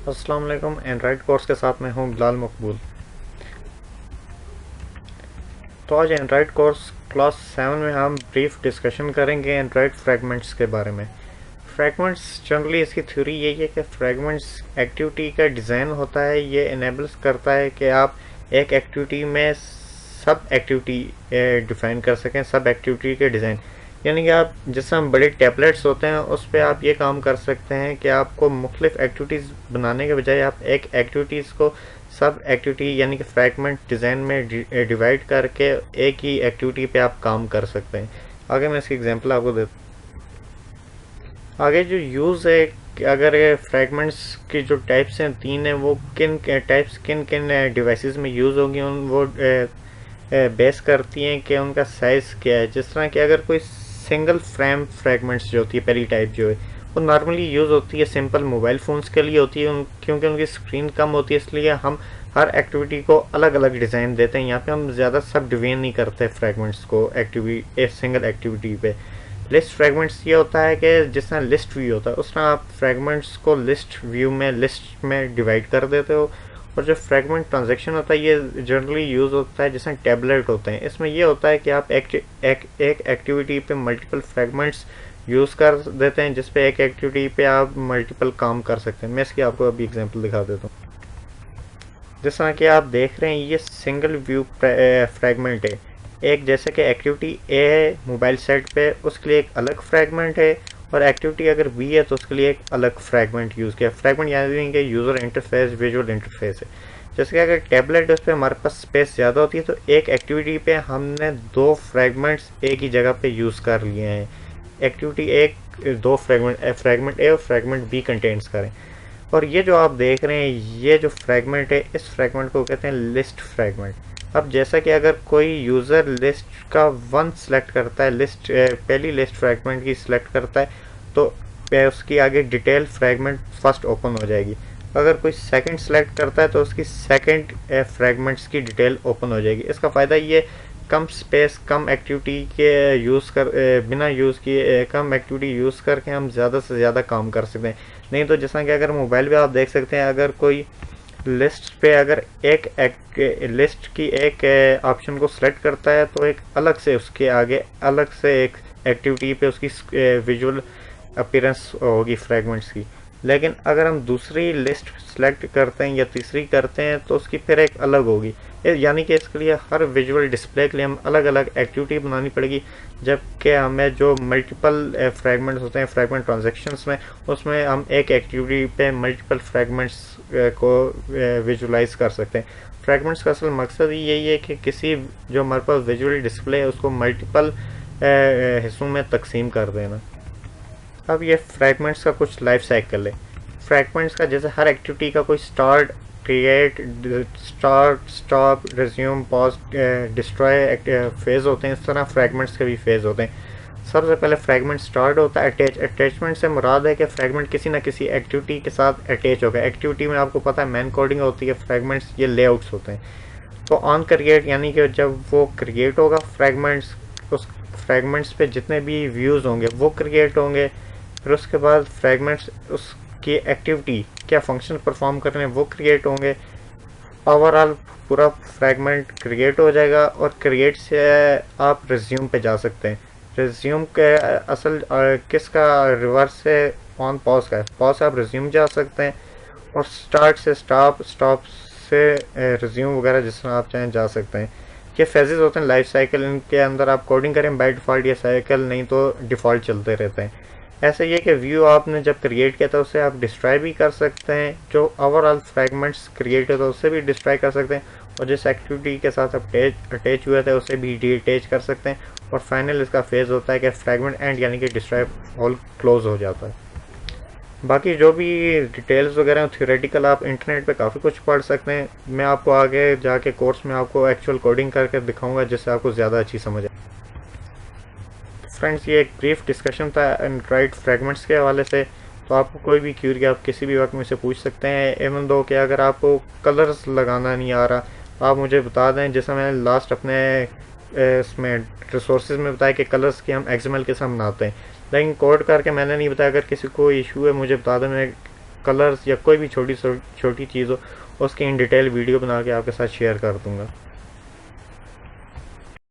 अस्सलाम वालेकुम। Android course के साथ मैं हूं बिलाल मकबूल। तो आज एंड्रॉयड कोर्स क्लास 7 में हम ब्रीफ डिस्कशन करेंगे एंड्रॉयड फ्रैगमेंट्स के बारे में। फ्रैगमेंट्स जनरली इसकी थ्योरी यही है कि फ्रैगमेंट्स एक्टिविटी का डिज़ाइन होता है। ये इनेबल्स करता है कि आप एक एक्टिविटी में सब एक्टिविटी डिफाइन कर सकें, सब एक्टिविटी के डिज़ाइन। यानी कि आप जैसे हम बड़े टैबलेट्स होते हैं उस पर आप ये काम कर सकते हैं कि आपको मुख्तलिफ एक्टिविटीज़ बनाने के बजाय आप एक एक्टिविटीज़ को सब एक्टिविटी यानी कि फ्रैगमेंट डिज़ाइन में डिवाइड करके एक ही एक्टिविटी पे आप काम कर सकते हैं। आगे मैं इसकी एग्जांपल आपको देता हूँ। आगे जो यूज़ है कि अगर फ्रैगमेंट्स की जो टाइप्स हैं 3 हैं, वो किन टाइप्स किन किन डिवाइसेस में यूज़ होंगी उन वो बेस करती हैं कि उनका साइज़ क्या है। जिस तरह कि अगर कोई सिंगल फ्रेम फ्रैगमेंट्स जो होती है, पहली टाइप जो है वो नॉर्मली यूज़ होती है सिंपल मोबाइल फ़ोन्स के लिए होती है, क्योंकि उनकी स्क्रीन कम होती है, इसलिए हम हर एक्टिविटी को अलग अलग डिज़ाइन देते हैं। यहाँ पे हम ज़्यादा सब डिवीजन नहीं करते फ्रैगमेंट्स को एक्टिविटी सिंगल एक्टिविटी पे। लिस्ट फ्रैगमेंट्स ये होता है कि जिस तरह लिस्ट व्यू होता है उस तरह आप फ्रैगमेंट्स को लिस्ट व्यू में लिस्ट में डिवाइड कर देते हो। और जो फ्रैगमेंट ट्रांजैक्शन होता है ये जनरली यूज़ होता है जैसे टैबलेट होते हैं। इसमें ये होता है कि आप एक एक्टिविटी पे मल्टीपल फ्रैगमेंट्स यूज़ कर देते हैं, जिस पे एक एक्टिविटी पे आप मल्टीपल काम कर सकते हैं। मैं इसकी आपको अभी एग्जांपल दिखा देता हूँ। जिस तरह कि आप देख रहे हैं ये सिंगल व्यू फ्रैगमेंट है। एक जैसे कि एक्टिविटी ए है मोबाइल सेट पे, उसके लिए एक अलग फ्रैगमेंट है, और एक्टिविटी अगर बी है तो उसके लिए एक अलग फ्रैगमेंट यूज़ किया। फ्रैगमेंट यानी कि यूज़र इंटरफेस विजुअल इंटरफेस है। जैसे कि अगर टैबलेट है उस पर हमारे पास स्पेस ज़्यादा होती है तो एक एक्टिविटी पे हमने 2 फ्रैगमेंट्स एक ही जगह पे यूज़ कर लिए हैं। एक्टिविटी एक 2 फ्रैगमेंट ए और फ्रैगमेंट बी कंटेंट्स करें। और ये जो आप देख रहे हैं ये जो फ्रैगमेंट है इस फ्रैगमेंट को कहते हैं लिस्ट फ्रैगमेंट। अब जैसा कि अगर कोई यूज़र लिस्ट का 1 सेलेक्ट करता है, लिस्ट पहली लिस्ट फ्रैगमेंट की सिलेक्ट करता है, तो उसकी आगे डिटेल फ्रैगमेंट फर्स्ट ओपन हो जाएगी। अगर कोई सेकंड सेलेक्ट करता है तो उसकी सेकंड फ्रैगमेंट्स की डिटेल ओपन हो जाएगी। इसका फ़ायदा ये कम स्पेस कम एक्टिविटी के यूज़ कर बिना यूज़ किए कम एक्टिविटी यूज़ करके हम ज़्यादा से ज़्यादा काम कर सकते हैं। नहीं तो जैसा कि अगर मोबाइल पे आप देख सकते हैं, अगर कोई लिस्ट पे अगर एक लिस्ट की एक ऑप्शन को सिलेक्ट करता है तो एक अलग से उसके आगे अलग से एक एक्टिविटी पे उसकी विजुअल अपीयरेंस होगी फ्रैगमेंट्स की। लेकिन अगर हम दूसरी लिस्ट सेलेक्ट करते हैं या तीसरी करते हैं तो उसकी फिर एक अलग होगी। यानी कि इसके लिए हर विजुअल डिस्प्ले के लिए हम अलग अलग एक्टिविटी बनानी पड़ेगी, जबकि हमें जो मल्टीपल फ्रैगमेंट्स होते हैं फ्रैगमेंट ट्रांजैक्शंस में, उसमें हम एक एक्टिविटी पे मल्टीपल फ्रैगमेंट्स को विजुलाइज कर सकते हैं। फ्रैगमेंट्स का असल मकसद ही यही है कि किसी जो हमारे पास विजुअल डिस्प्ले है उसको मल्टीपल हिस्सों में तकसीम कर देना। अब ये फ्रैगमेंट्स का कुछ लाइफ साइकिल है। फ्रैगमेंट्स का जैसे हर एक्टिविटी का कोई start, create, start, stop, resume, pause, destroy phase होते हैं, इस तरह फ्रैगमेंट्स के भी फेज़ होते हैं। सबसे पहले फ्रैगमेंट स्टार्ट होता है अटैच। अटैचमेंट से मुराद है कि फ्रैगमेंट किसी ना किसी एक्टिविटी के साथ अटैच होगा। एक्टिविटी में आपको पता है मैन कोडिंग होती है, फ्रैगमेंट्स ये लेआउट्स होते हैं। तो ऑन क्रिएट यानी कि जब वो क्रिएट होगा फ्रैगमेंट्स, उस फ्रैगमेंट्स पे जितने भी व्यूज़ होंगे वो क्रिएट होंगे। फिर उसके बाद फ्रैगमेंट्स उसकी एक्टिविटी क्या फंक्शन परफॉर्म कर रहे हैं वो क्रिएट होंगे। ओवरऑल पूरा फ्रैगमेंट क्रिएट हो जाएगा और क्रिएट से आप रिज्यूम पे जा सकते हैं। रिज्यूम के असल किसका रिवर्स है ऑन पॉज का है। पॉज से आप रिज्यूम जा सकते हैं और स्टार्ट से स्टॉप, स्टॉप से रिज्यूम वगैरह जिस तरह आप चाहें जा सकते हैं। ये फेजेस होते हैं लाइफ साइकिल, इनके अंदर आप कोडिंग करें बाय डिफ़ॉल्ट ये साइकिल नहीं तो डिफ़ॉल्ट चलते रहते हैं। ऐसे ये कि व्यू आपने जब क्रिएट किया था उससे आप डिस्ट्रॉय भी कर सकते हैं। जो ओवरऑल फ्रैगमेंट्स क्रिएट होता है उससे भी डिस्ट्रॉय कर सकते हैं, और जिस एक्टिविटी के साथ आप अटैच हुए थे उससे भी डिटैच कर सकते हैं। और फाइनल इसका फेज़ होता है कि फ्रैगमेंट एंड यानी कि डिस्ट्रॉय ऑल क्लोज हो जाता है। बाकी जो भी डिटेल्स वगैरह थ्योरेटिकल आप इंटरनेट पे काफ़ी कुछ पढ़ सकते हैं। मैं आपको आगे जाके कोर्स में आपको एक्चुअल कोडिंग करके दिखाऊंगा जिससे आपको ज़्यादा अच्छी समझ आए। फ्रेंड्स ये एक ब्रीफ डिस्कशन था एंड्रॉयड फ्रैगमेंट्स के हवाले से। तो आपको कोई भी क्यूरी आप किसी भी वक्त मुझसे पूछ सकते हैं। एवं दो कि अगर आपको कलर्स लगाना नहीं आ रहा आप मुझे बता दें, जैसा मैंने लास्ट अपने इसमें रिसोर्सेज में बताया कि कलर्स की हम एक्सएमएल के साथ बनाते हैं, लेकिन कोड करके मैंने नहीं बताया। अगर किसी को इशू है मुझे बता दें, मैं कलर्स या कोई भी छोटी छोटी चीज़ हो उसकी इन डिटेल वीडियो बना के आपके साथ शेयर कर दूँगा।